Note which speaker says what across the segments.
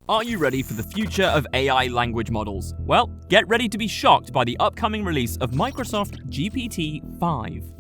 Speaker 1: Are you ready for the future of AI language models? Well, get ready to be shocked by the upcoming release of Microsoft GPT-5.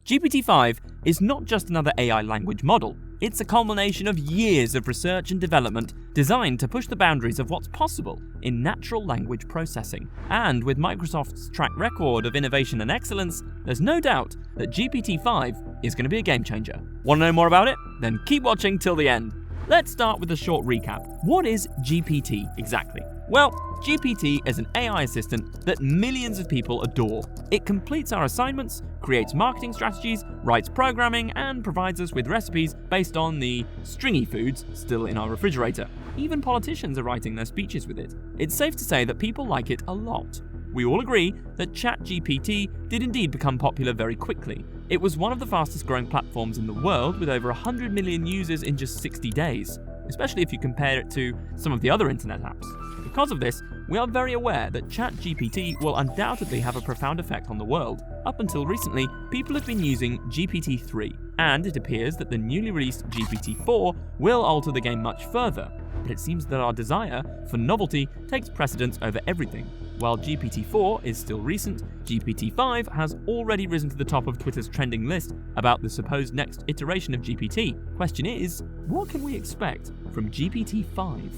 Speaker 1: GPT-5 is not just another AI language model, it's a culmination of years of research and development designed to push the boundaries of what's possible in natural language processing. And with Microsoft's track record of innovation and excellence, there's no doubt that GPT-5 is going to be a game changer. Want to know more about it? Then keep watching till the end. Let's start with a short recap. What is GPT exactly? Well, GPT is an AI assistant that millions of people adore. It completes our assignments, creates marketing strategies, writes programming, and provides us with recipes based on the stringy foods still in our refrigerator. Even politicians are writing their speeches with it. It's safe to say that people like it a lot. We all agree that ChatGPT did indeed become popular very quickly. It was one of the fastest growing platforms in the world with over 100 million users in just 60 days, especially if you compare it to some of the other internet apps. Because of this, we are very aware that ChatGPT will undoubtedly have a profound effect on the world. Up until recently, people have been using GPT-3, and it appears that the newly released GPT-4 will alter the game much further. But it seems that our desire for novelty takes precedence over everything. While GPT-4 is still recent, GPT-5 has already risen to the top of Twitter's trending list about the supposed next iteration of GPT. Question is, what can we expect from GPT-5?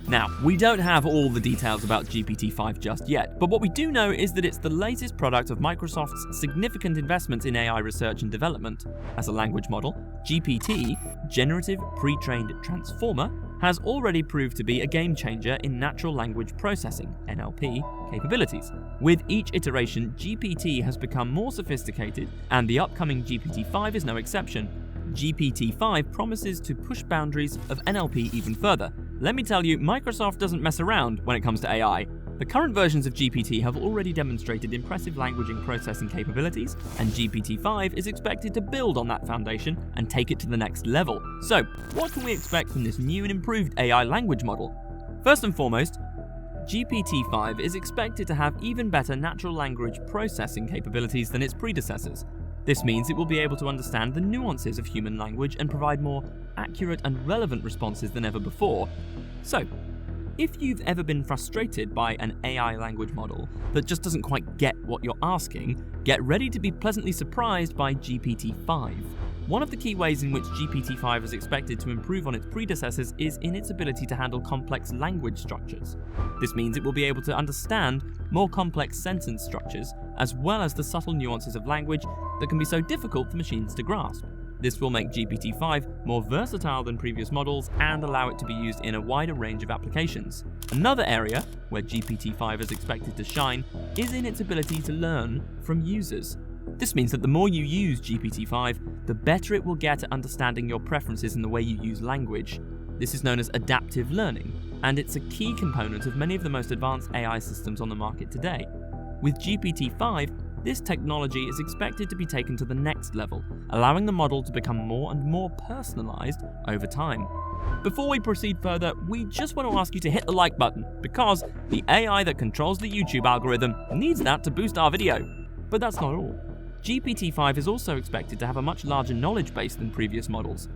Speaker 1: Now, we don't have all the details about GPT-5 just yet, but what we do know is that it's the latest product of Microsoft's significant investments in AI research and development. As a language model, GPT, Generative Pre-trained Transformer, has already proved to be a game changer in natural language processing, NLP, capabilities. With each iteration, GPT has become more sophisticated, and the upcoming GPT-5 is no exception. GPT-5 promises to push boundaries of NLP even further. Let me tell you, Microsoft doesn't mess around when it comes to AI. The current versions of GPT have already demonstrated impressive language and processing capabilities, and GPT-5 is expected to build on that foundation and take it to the next level. So, what can we expect from this new and improved AI language model? First and foremost, GPT-5 is expected to have even better natural language processing capabilities than its predecessors. This means it will be able to understand the nuances of human language and provide more accurate and relevant responses than ever before. So, if you've ever been frustrated by an AI language model that just doesn't quite get what you're asking, get ready to be pleasantly surprised by GPT-5. One of the key ways in which GPT-5 is expected to improve on its predecessors is in its ability to handle complex language structures. This means it will be able to understand more complex sentence structures, as well as the subtle nuances of language that can be so difficult for machines to grasp. This will make GPT-5 more versatile than previous models and allow it to be used in a wider range of applications. Another area where GPT-5 is expected to shine is in its ability to learn from users. This means that the more you use GPT-5, the better it will get at understanding your preferences in the way you use language. This is known as adaptive learning, and it's a key component of many of the most advanced AI systems on the market today. With GPT-5, this technology is expected to be taken to the next level, allowing the model to become more and more personalized over time. Before we proceed further, we just want to ask you to hit the like button, because the AI that controls the YouTube algorithm needs that to boost our video. But that's not all. GPT-5 is also expected to have a much larger knowledge base than previous models.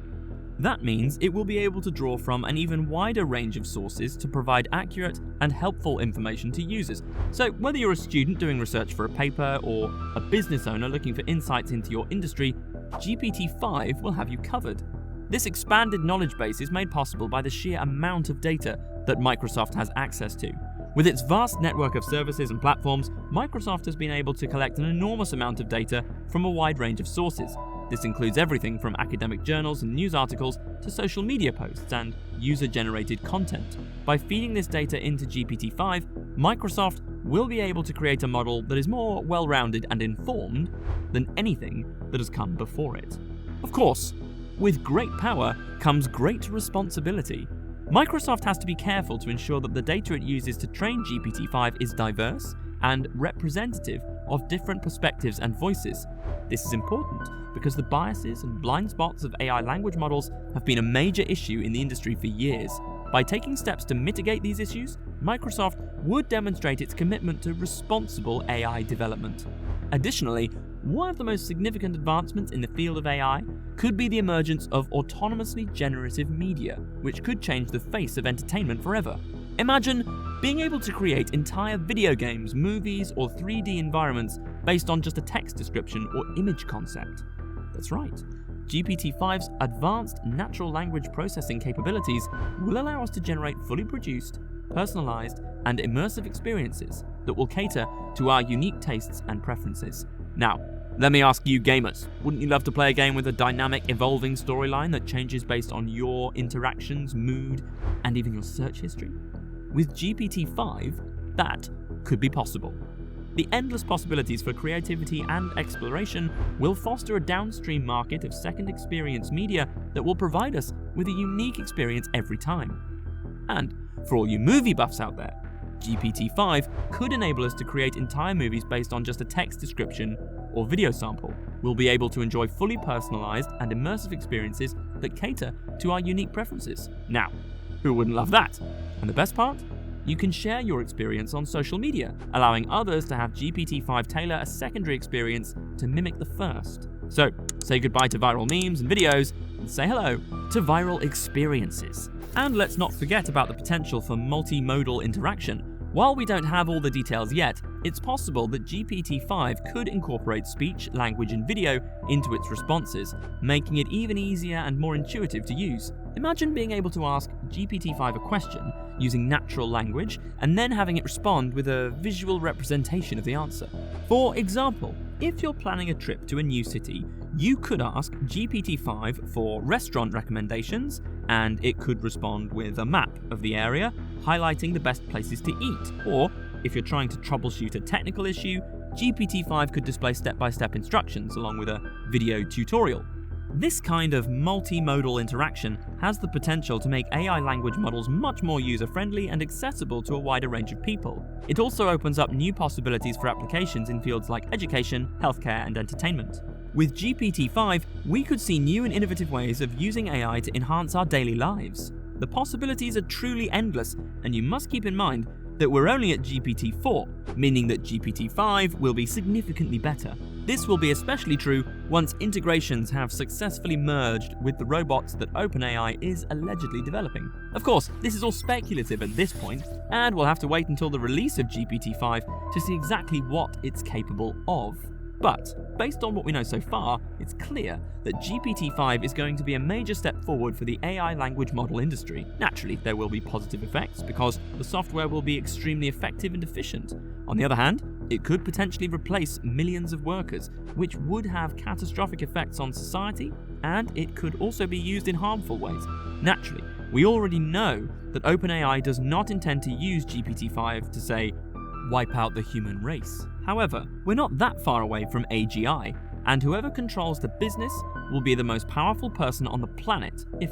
Speaker 1: That means it will be able to draw from an even wider range of sources to provide accurate and helpful information to users. So whether you're a student doing research for a paper or a business owner looking for insights into your industry, GPT-5 will have you covered. This expanded knowledge base is made possible by the sheer amount of data that Microsoft has access to. With its vast network of services and platforms, Microsoft has been able to collect an enormous amount of data from a wide range of sources. This includes everything from academic journals and news articles to social media posts and user-generated content. By feeding this data into GPT-5, Microsoft will be able to create a model that is more well-rounded and informed than anything that has come before it. Of course, with great power comes great responsibility. Microsoft has to be careful to ensure that the data it uses to train GPT-5 is diverse and representative of different perspectives and voices. This is important because the biases and blind spots of AI language models have been a major issue in the industry for years. By taking steps to mitigate these issues, Microsoft would demonstrate its commitment to responsible AI development. Additionally, one of the most significant advancements in the field of AI could be the emergence of autonomously generative media, which could change the face of entertainment forever. Imagine being able to create entire video games, movies, or 3D environments based on just a text description or image concept. That's right. GPT-5's advanced natural language processing capabilities will allow us to generate fully produced, personalized, and immersive experiences that will cater to our unique tastes and preferences. Now, let me ask you gamers, wouldn't you love to play a game with a dynamic, evolving storyline that changes based on your interactions, mood, and even your search history? With GPT-5, that could be possible. The endless possibilities for creativity and exploration will foster a downstream market of second experience media that will provide us with a unique experience every time. And for all you movie buffs out there, GPT-5 could enable us to create entire movies based on just a text description or video sample. We'll be able to enjoy fully personalized and immersive experiences that cater to our unique preferences. Now, who wouldn't love that? And the best part? You can share your experience on social media, allowing others to have GPT-5 tailor a secondary experience to mimic the first. So, say goodbye to viral memes and videos, and say hello to viral experiences. And let's not forget about the potential for multimodal interaction. While we don't have all the details yet, it's possible that GPT-5 could incorporate speech, language, and video into its responses, making it even easier and more intuitive to use. Imagine being able to ask GPT-5 a question using natural language and then having it respond with a visual representation of the answer. For example, if you're planning a trip to a new city, you could ask GPT-5 for restaurant recommendations, and it could respond with a map of the area, highlighting the best places to eat. Or, if you're trying to troubleshoot a technical issue, GPT-5 could display step-by-step instructions along with a video tutorial. This kind of multimodal interaction has the potential to make AI language models much more user-friendly and accessible to a wider range of people. It also opens up new possibilities for applications in fields like education, healthcare, and entertainment. With GPT-5, we could see new and innovative ways of using AI to enhance our daily lives. The possibilities are truly endless, and you must keep in mind that we're only at GPT-4, meaning that GPT-5 will be significantly better. This will be especially true once integrations have successfully merged with the robots that OpenAI is allegedly developing. Of course, this is all speculative at this point, and we'll have to wait until the release of GPT-5 to see exactly what it's capable of. But, based on what we know so far, it's clear that GPT-5 is going to be a major step forward for the AI language model industry. Naturally, there will be positive effects because the software will be extremely effective and efficient. On the other hand, it could potentially replace millions of workers, which would have catastrophic effects on society, and it could also be used in harmful ways. Naturally, we already know that OpenAI does not intend to use GPT-5 to, say, wipe out the human race. However, we're not that far away from AGI, and whoever controls the business will be the most powerful person on the planet if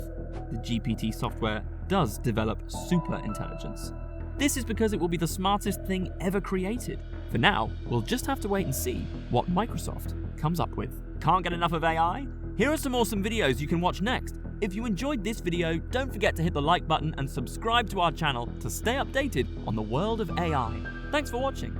Speaker 1: the GPT software does develop super intelligence. This is because it will be the smartest thing ever created. For now, we'll just have to wait and see what Microsoft comes up with. Can't get enough of AI? Here are some awesome videos you can watch next. If you enjoyed this video, don't forget to hit the like button and subscribe to our channel to stay updated on the world of AI. Thanks for watching.